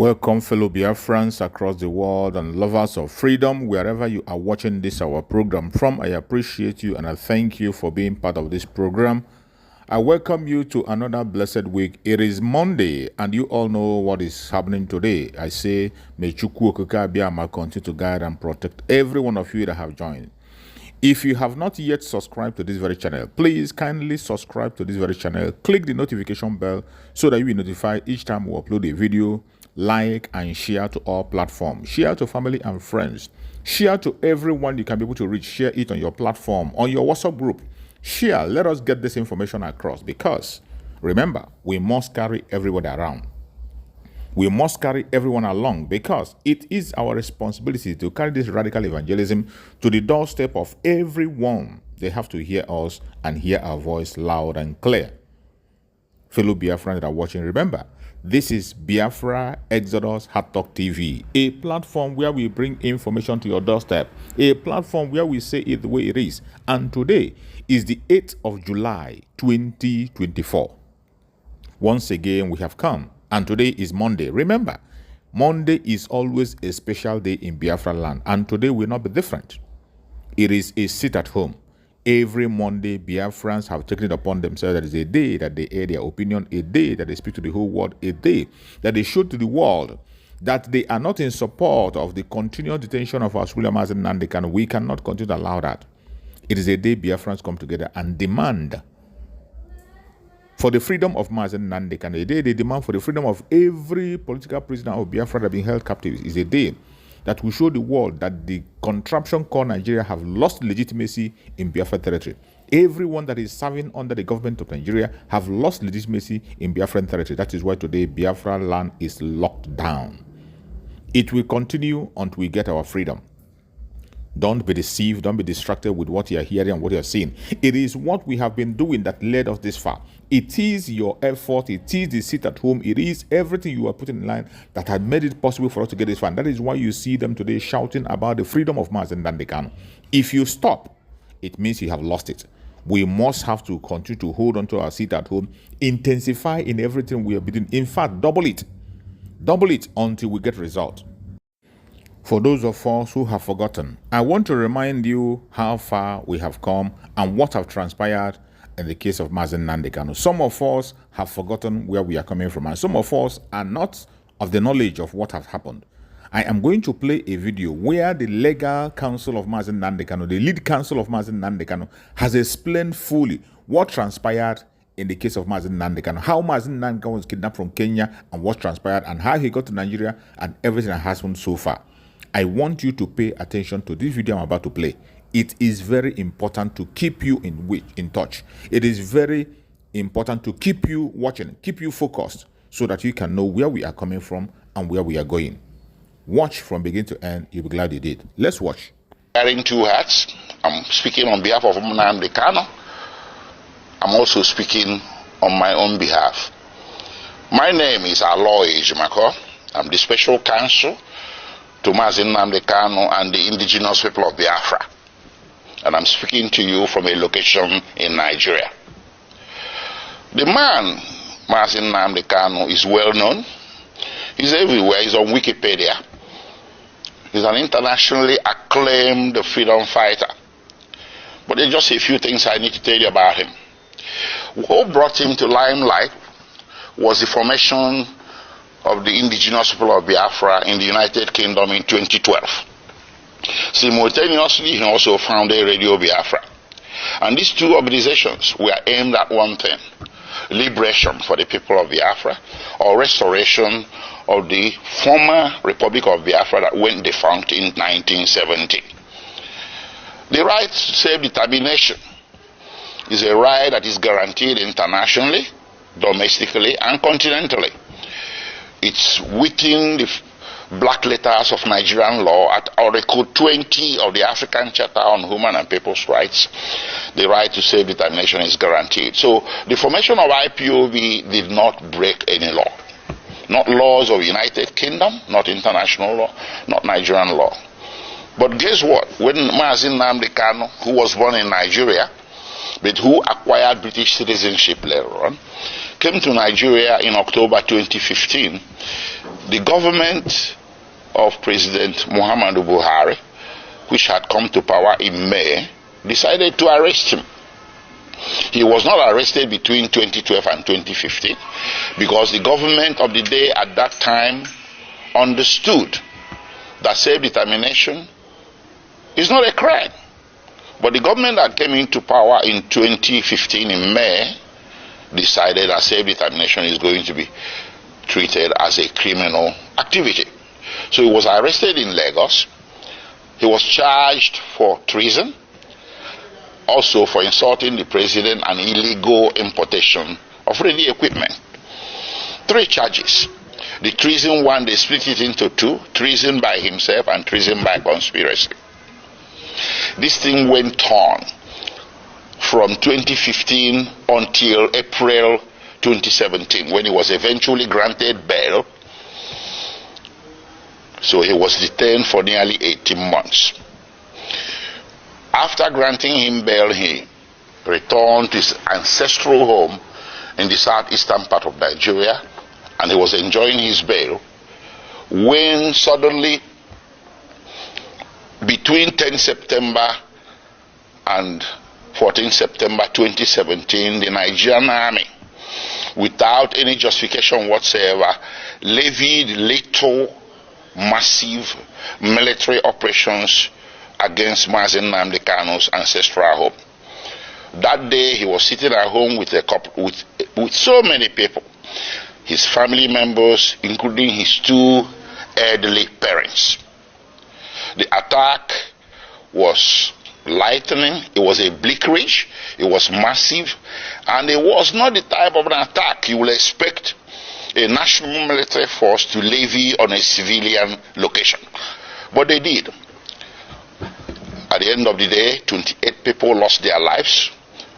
Welcome, fellow Biafrans across the world and lovers of freedom, wherever you are watching this our program from. I appreciate you and I thank you for being part of this program. I welcome you to another blessed week. It is Monday and you all know what is happening today. I say, may Chukwu Okike Abiyama continue to guide and protect every one of you that have joined. If you have not yet subscribed to this very channel, please kindly subscribe to this very channel. Click the notification bell so that you will be notified each time we upload a video. Like and share to all platforms. Share to family and friends. Share to everyone you can be able to reach. Share it on your platform, on your WhatsApp group. Share. Let us get this information across, because remember, we must carry everybody around. We must carry everyone along, because it is our responsibility to carry this radical evangelism to the doorstep of everyone. They have to hear us and hear our voice loud and clear. Fellow Biafrans that are watching, remember, this is Biafra Exodus Hard Talk TV, a platform where we bring information to your doorstep, a platform where we say it the way it is. And today is the 8th of July, 2024. Once again, we have come, and today is Monday. Remember, Monday is always a special day in Biafra land, and today will not be different. It is a sit at home. Every Monday, Biafrans have taken it upon themselves that is a day that they air their opinion, a day that they speak to the whole world, a day that they show to the world that they are not in support of the continual detention of our ruler Mazi Nnamdi Kanu. We cannot continue to allow that. It is a day Biafrans come together and demand for the freedom of Mazi Nnamdi Kanu. A day they demand for the freedom of every political prisoner of Biafra that have been held captive. Is a day that will show the world that the contraption called Nigeria have lost legitimacy in Biafra territory. Everyone that is serving under the government of Nigeria have lost legitimacy in Biafran territory. That is why today Biafra land is locked down. It will continue until we get our freedom. Don't be deceived. Don't be distracted with what you are hearing and what you are seeing. It is what we have been doing that led us this far. It is your effort. It is the sit at home. It is everything you are putting in line that had made it possible for us to get this far. And that is why you see them today shouting about the freedom of Mazi Nnamdi Kanu. If you stop, it means you have lost it. We must have to continue to hold on to our sit at home, intensify in everything we are doing. In fact, double it until we get result. For those of us who have forgotten, I want to remind you how far we have come and what have transpired in the case of Mazi Nnamdi Kanu. Some of us have forgotten where we are coming from, and some of us are not of the knowledge of what has happened. I am going to play a video where the legal counsel of Mazi Nnamdi Kanu, the lead counsel of Mazi Nnamdi Kanu, has explained fully what transpired in the case of Mazi Nnamdi Kanu, how Mazi Nnamdi Kanu was kidnapped from Kenya and what transpired, and how he got to Nigeria, and everything that has happened so far. I want you to pay attention to this video I'm about to play. It is very important to keep you in touch. It is very important to keep you watching, keep you focused, so that you can know where we are coming from and where we are going. Watch from beginning to end. You'll be glad you did. Let's watch. Wearing two hats. I'm speaking on behalf of Nnamdi Kanu. I'm also speaking on my own behalf. My name is Aloy Ejimako. I'm the special counsel to Mazi Nnamdi Kanu and the indigenous people of Biafra. And I'm speaking to you from a location in Nigeria. The man, Mazi Nnamdi Kanu, is well known. He's everywhere. He's on Wikipedia. He's an internationally acclaimed freedom fighter. But there's just a few things I need to tell you about him. What brought him to limelight was the formation of the indigenous people of Biafra in the United Kingdom in 2012. Simultaneously, he also founded Radio Biafra. And these two organizations were aimed at one thing: liberation for the people of Biafra, or restoration of the former Republic of Biafra that went defunct in 1970. The right to self-determination is a right that is guaranteed internationally, domestically, and continentally. It's within the black letters of Nigerian law at Article 20 of the African Charter on Human and People's Rights. The right to self-determination is guaranteed. So the formation of IPOB did not break any law. Not laws of United Kingdom, not international law, not Nigerian law. But guess what? When Mazi Nnamdi Kanu, who was born in Nigeria, but who acquired British citizenship later on, came to Nigeria in October 2015, the government of President Muhammadu Buhari, which had come to power in May, decided to arrest him. He was not arrested between 2012 and 2015 because the government of the day at that time understood that self-determination is not a crime. But the government that came into power in 2015 in May decided that self-determination is going to be treated as a criminal activity. So he was arrested in Lagos. He was charged for treason, also for insulting the president and illegal importation of radio equipment. 3 charges. The treason one, they split it into 2, treason by himself and treason by conspiracy. This thing went on from 2015 until April 2017, when he was eventually granted bail. So he was detained for nearly 18 months. After granting him bail, he returned to his ancestral home in the southeastern part of Nigeria, and he was enjoying his bail when suddenly, between 10 September and 14 September 2017, the Nigerian army, without any justification whatsoever, levied lethal, massive military operations against Mazi Nnamdi Kanu's ancestral home. That day, he was sitting at home with so many people, his family members, including his 2 elderly parents. The attack was lightning, it was a bleakridge, it was massive, and it was not the type of an attack you will expect a national military force to levy on a civilian location. But they did. At the end of the day, 28 people lost their lives.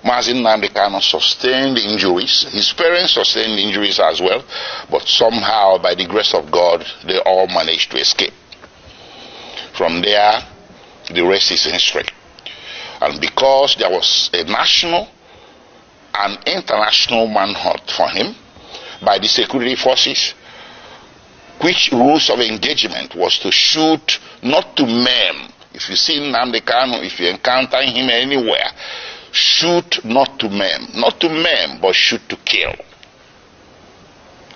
Mazi Nnamdi Kanu sustained injuries. His parents sustained injuries as well, but somehow, by the grace of God, they all managed to escape. From there, the rest is history. And because there was a national and international manhunt for him by the security forces, which rules of engagement was to shoot, not to maim. If you see Nnamdi Kanu, if you encounter him anywhere, shoot not to maim. Not to maim, but shoot to kill.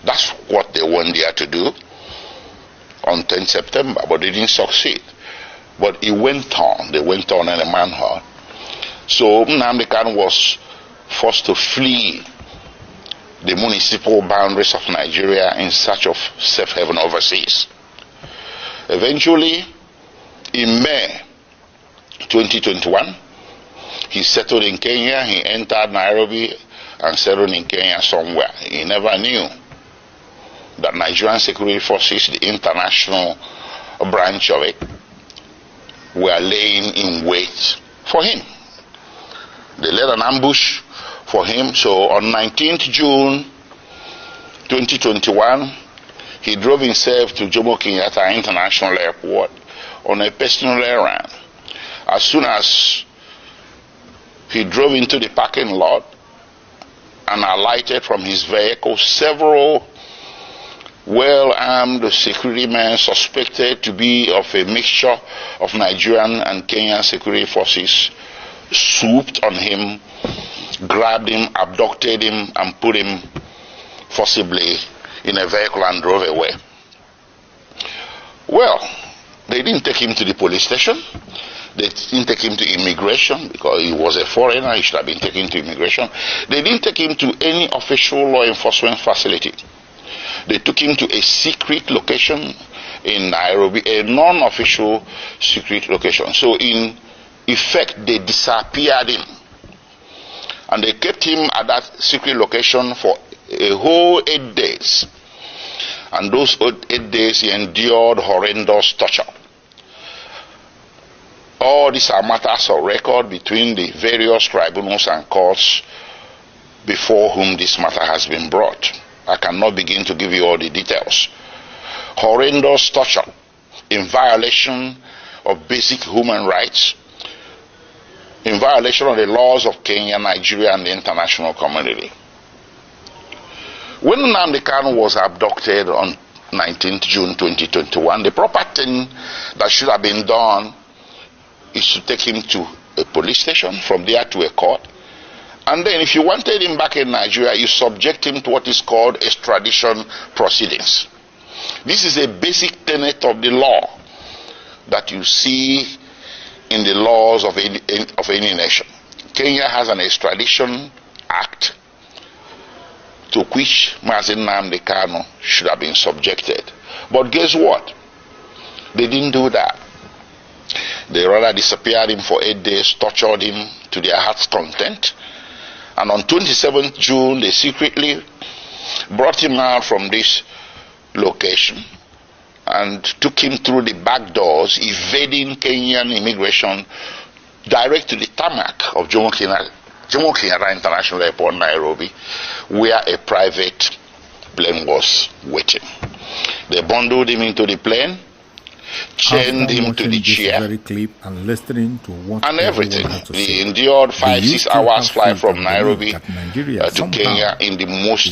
That's what they went there to do on 10 September, but they didn't succeed. But it went on. They went on in a manhunt. So Nnamdi Kanu was forced to flee the municipal boundaries of Nigeria in search of safe haven overseas. Eventually, in May 2021, he settled in Kenya. He entered Nairobi and settled in Kenya somewhere. He never knew that Nigerian security forces, the international branch of it, were laying in wait for him. They laid an ambush for him. So on 19th June 2021, he drove himself to Jomo Kenyatta International Airport on a personal errand. As soon as he drove into the parking lot and alighted from his vehicle, several well-armed security men suspected to be of a mixture of Nigerian and Kenyan security forces swooped on him, grabbed him, abducted him, and put him forcibly in a vehicle and drove away. Well, they didn't take him to the police station. They didn't take him to immigration because he was a foreigner. He should have been taken to immigration. They didn't take him to any official law enforcement facility. They took him to a secret location in Nairobi, a non-official secret location. So in effect, they disappeared him. And they kept him at that secret location for a whole 8 days. And those 8 days he endured horrendous torture. All these are matters of record between the various tribunals and courts before whom this matter has been brought. I cannot begin to give you all the details. Horrendous torture in violation of basic human rights, in violation of the laws of Kenya, Nigeria, and the international community. When Nnamdi Kanu was abducted on 19th June 2021, the proper thing that should have been done is to take him to a police station, from there to a court. And then if you wanted him back in Nigeria, you subject him to what is called extradition proceedings. This is a basic tenet of the law that you see in the laws of any nation. Kenya has an extradition act to which Mazi Nnamdi Kanu should have been subjected. But guess what? They didn't do that. They rather disappeared him for 8 days, tortured him to their heart's content. And on 27th June, they secretly brought him out from this location and took him through the back doors, evading Kenyan immigration, direct to the tarmac of Jomo Kenyatta International Airport, Nairobi, where a private plane was waiting. They bundled him into the plane, chained him to the chair, and everything. He endured 5-6 hours flight from Nairobi to Kenya in the most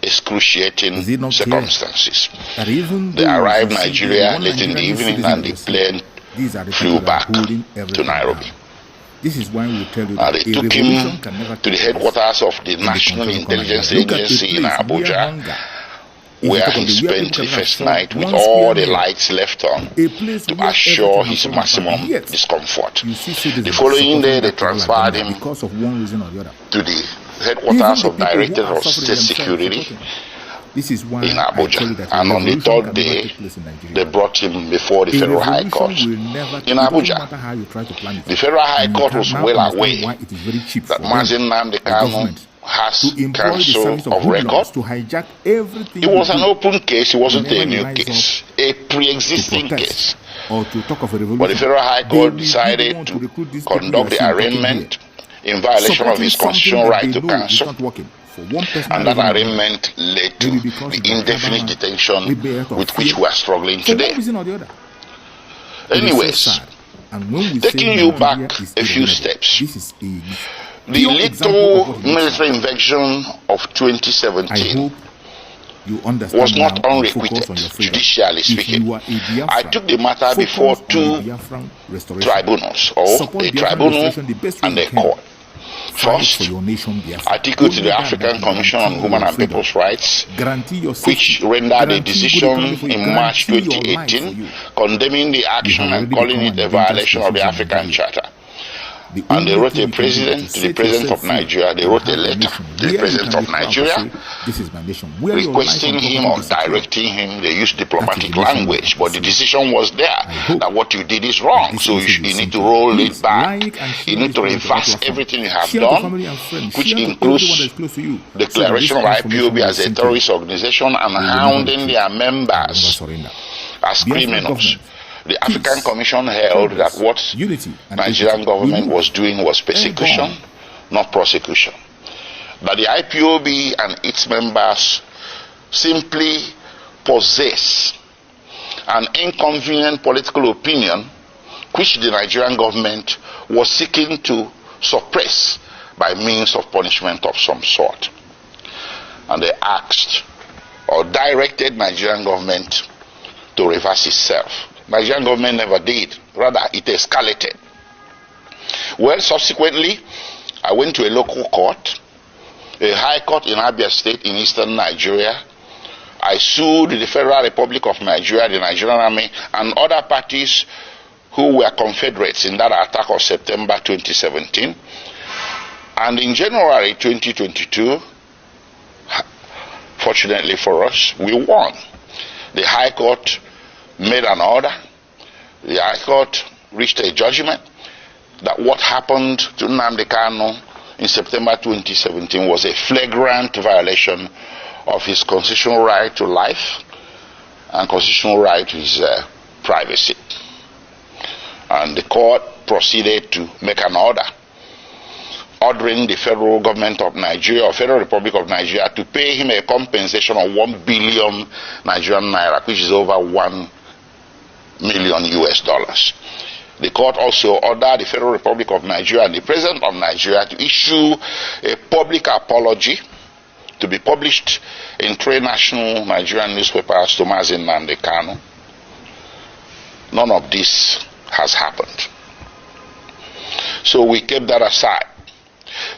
excruciating circumstances. They arrived in Nigeria late in the evening, and the plane flew back to Nairobi. This is why we tell you that they took him to the headquarters of the National Intelligence Agency in Abuja, where he spent the first night with all the lights left on to assure his maximum discomfort. The following day, they transferred him to the headquarters of Director of State Security in Abuja, and on the third day, they brought him before the Federal High Court in Abuja. The Federal High Court was well aware that Mazi Nnamdi Kanu has counsel of record. It was an open case, it wasn't a new case, a pre-existing case. But the Federal High Court decided to conduct the arraignment in violation of his constitutional right to counsel. And that arraignment led to the indefinite detention with which we are struggling today. Anyways, taking you back a few steps, the little military invasion of 2017 was not unrequited, judicially speaking. I took the matter before two tribunals, or a tribunal and a court. First, I took it to the African Commission on Human and People's Rights, which rendered a decision in March 2018 condemning the action and calling it a violation of the African Charter. And they wrote a president to the President of Nigeria. They wrote a letter to the President of Nigeria requesting him or directing him. They used diplomatic language, but the decision was there that what you did is wrong. So you need to roll it back. You need to reverse everything you have done, which includes declaration of IPOB as a terrorist organization and hounding their members as criminals. The African Commission held that what Nigerian government was doing was persecution, not prosecution. That the IPOB and its members simply possess an inconvenient political opinion which the Nigerian government was seeking to suppress by means of punishment of some sort. And they asked or directed Nigerian government to reverse itself. Nigerian government never did. Rather, it escalated. Well, subsequently, I went to a local court, a high court in Abia State in eastern Nigeria. I sued the Federal Republic of Nigeria, the Nigerian Army, and other parties who were confederates in that attack of September 2017. And in January 2022, fortunately for us, we won. The High Court made an order. The High Court reached a judgment that what happened to Nnamdi Kanu in September 2017 was a flagrant violation of his constitutional right to life and constitutional right to his privacy. And the court proceeded to make an order ordering the federal government of Nigeria or Federal Republic of Nigeria to pay him a compensation of 1 billion Nigerian naira, which is over $1 million US. The court also ordered the Federal Republic of Nigeria and the President of Nigeria to issue a public apology to be published in 3 national Nigerian newspapers to Mazi Nnamdi Kanu. None of this has happened. So we kept that aside.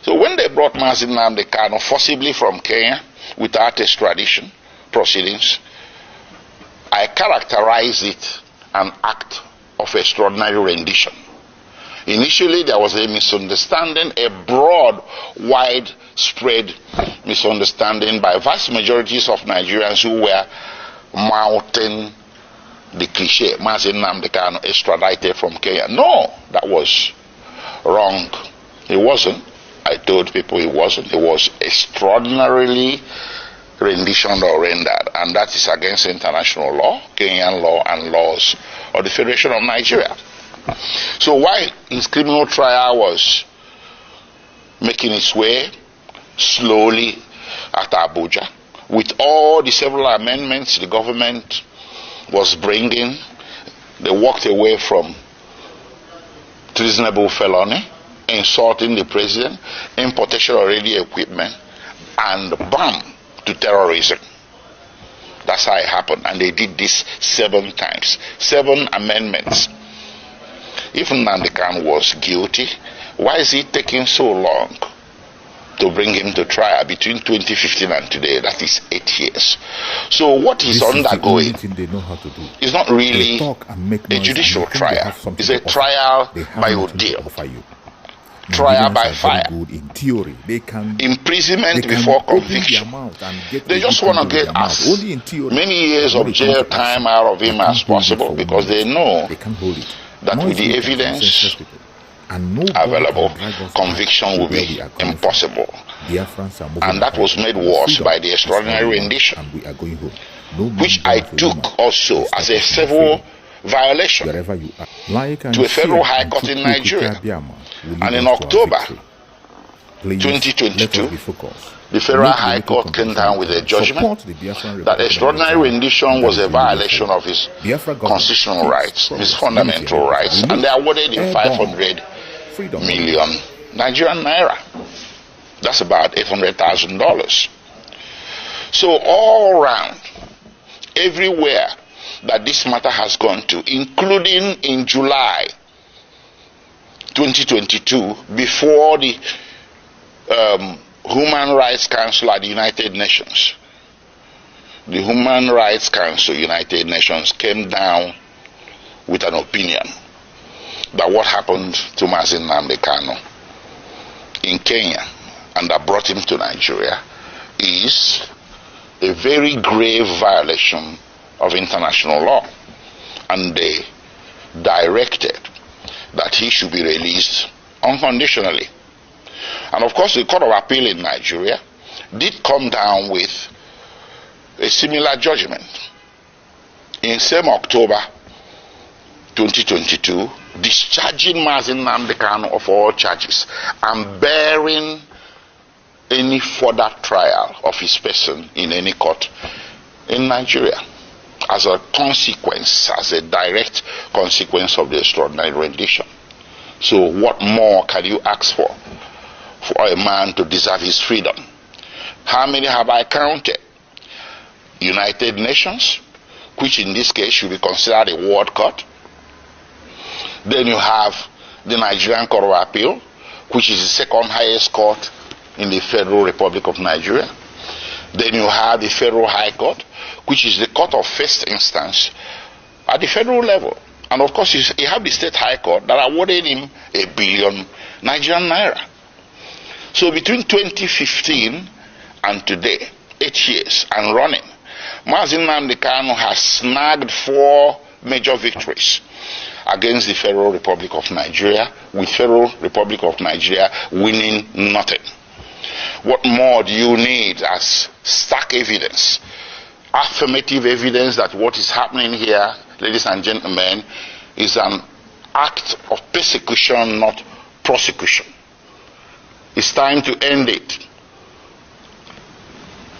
So when they brought Mazi Nnamdi Kanu forcibly from Kenya without extradition proceedings, I characterized it an act of extraordinary rendition. Initially, there was a misunderstanding, a broad, widespread misunderstanding by vast majorities of Nigerians who were mouthing the cliche, Mazi Nnamdi Kanu extradited from Kenya. No, that was wrong. He wasn't. I told people he wasn't. He was extraordinarily renditioned or rendered, and that is against international law, Kenyan law, and laws of the Federation of Nigeria. So while his criminal trial was making its way slowly at Abuja, with all the several amendments the government was bringing, they walked away from treasonable felony, insulting the president, importation of radio equipment, and bam, to terrorism. That's how it happened. And they did this 7 times. 7 amendments. If Nnamdi Kanu was guilty, why is it taking so long to bring him to trial between 2015 and today? That is 8 years. So what he's undergoing is not really a judicial trial. It's a trial by ordeal. Trial by fire. In theory, they can imprisonment before conviction. They just want to get as many years of jail time out of him as possible, because they know that with the evidence available, conviction will be impossible. And that was made worse by the extraordinary rendition, which I took also as a federal violation to a federal high court in Nigeria. And in October 2022, the Federal High Court came down with a judgment that extraordinary rendition was a violation of his constitutional rights, his fundamental rights, and they awarded him 500 million Nigerian naira. That's about $800,000. So all around, everywhere that this matter has gone to, including in July 2022, before the Human Rights Council at the United Nations. The Human Rights Council, United Nations, came down with an opinion that what happened to Mazi Nnamdi Kanu in Kenya and that brought him to Nigeria is a very grave violation of international law. And they directed that he should be released unconditionally. And of course, the Court of Appeal in Nigeria did come down with a similar judgment in same October 2022, discharging Mazi Nnamdi Kanu of all charges and bearing any further trial of his person in any court in Nigeria as a consequence, as a direct consequence of the extraordinary rendition. So what more can you ask for a man to deserve his freedom? How many have I counted? United Nations, which in this case should be considered a world court. Then you have the Nigerian Court of Appeal, which is the second highest court in the Federal Republic of Nigeria. Then you have the Federal High Court, which is the court of first instance at the federal level. And of course, you have the State High Court that awarded him 1 billion Nigerian naira. So between 2015 and today, 8 years and running, Mazi Nnamdi Kanu has snagged 4 major victories against the Federal Republic of Nigeria, with Federal Republic of Nigeria winning nothing. What more do you need as stark evidence, affirmative evidence that what is happening here, ladies and gentlemen, is an act of persecution, not prosecution? It's time to end it.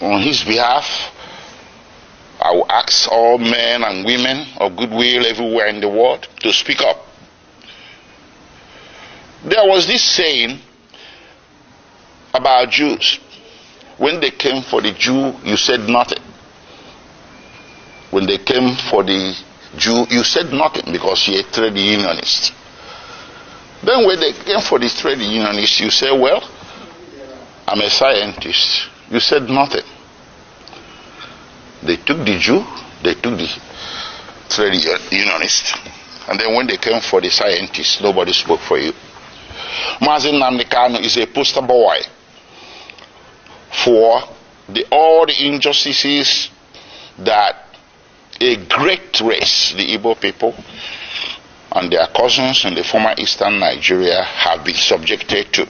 On his behalf, I will ask all men and women of goodwill everywhere in the world to speak up. There was this saying about Jews. When they came for the Jew, you said nothing. When they came for the Jew, you said nothing because you're a trade unionist. Then when they came for the trade unionists, you said, well, I'm a scientist. You said nothing. They took the Jew, they took the trade unionist. And then when they came for the scientists, nobody spoke for you. Mazi Nnamdi Kanu is a poster boy for all the injustices that a great race, the Igbo people, and their cousins in the former eastern Nigeria have been subjected to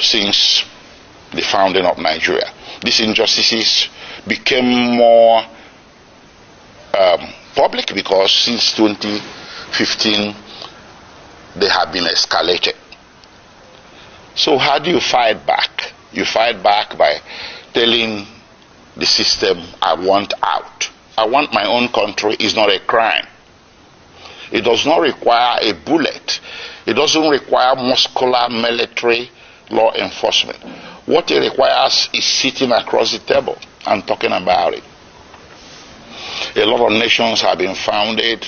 since the founding of Nigeria. These injustices became more public because since 2015 they have been escalated. So how do you fight back? You fight back by telling the system, I want out. I want my own country is not a crime. It does not require a bullet. It doesn't require muscular military law enforcement. What it requires is sitting across the table and talking about it. A lot of nations have been founded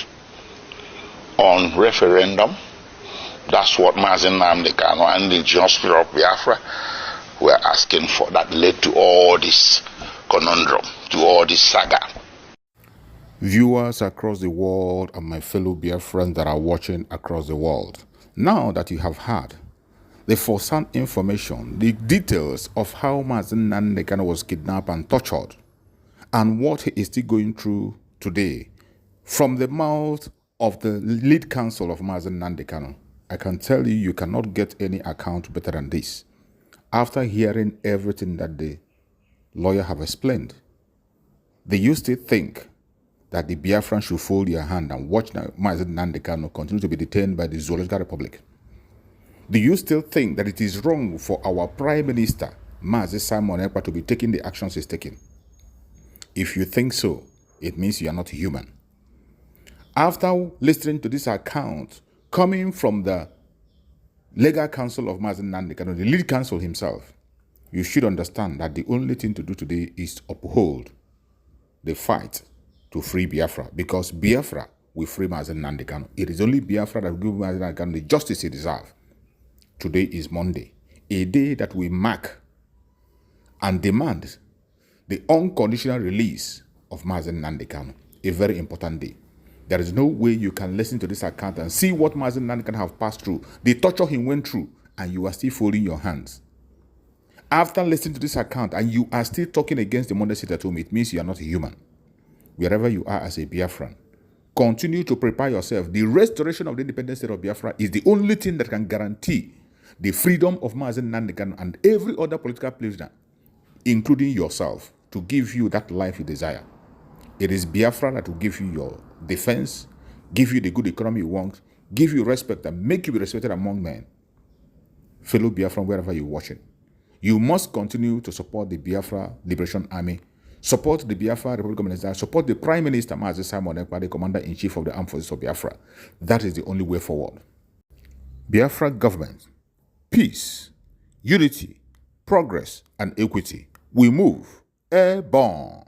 on referendum. That's what Mazi Nnamdi Kanu and the Indigenous people of Biafra were asking for. That led to all this conundrum, to all this saga. Viewers across the world and my fellow Biafrans that are watching across the world, now that you have heard the first-hand information, the details of how Mazi Nnamdi Kanu was kidnapped and tortured, and what he is still going through today, from the mouth of the lead counsel of Mazi Nnamdi Kanu, I can tell you, you cannot get any account better than this. After hearing everything that the lawyer have explained, do you still think that the Biafrans should fold their hand and watch Mazi Nnamdi Kanu continue to be detained by the Zoological Republic? Do you still think that it is wrong for our Prime Minister, Mazi Simon Ekpa, to be taking the actions he's taking? If you think so, it means you are not human. After listening to this account coming from the legal counsel of Mazi Nnamdi Kanu, the lead counsel himself, you should understand that the only thing to do today is to uphold the fight to free Biafra, because Biafra will free Mazi Nnamdi Kanu. It is only Biafra that will give Mazi Nnamdi Kanu the justice he deserves. Today is Monday, a day that we mark and demand the unconditional release of Mazi Nnamdi Kanu, a very important day. There is no way you can listen to this account and see what Mazi Nnamdi Kanu have passed through, the torture he went through, and you are still folding your hands. After listening to this account and you are still talking against the Monday sit at home, it means you are not a human. Wherever you are as a Biafran, continue to prepare yourself. The restoration of the independent state of Biafra is the only thing that can guarantee the freedom of Mazi Nnamdi Kanu and every other political prisoner, including yourself, to give you that life you desire. It is Biafra that will give you your defense, give you the good economy you want, give you respect and make you be respected among men. Fellow Biafran, wherever you're watching, you must continue to support the Biafra Liberation Army, support the Biafra Republic of Nigeria, support the Prime Minister Mazi Simon Ekpa, the Commander-in-Chief of the Armed Forces of Biafra. That is the only way forward. Biafra government, peace, unity, progress, and equity. We move airborne.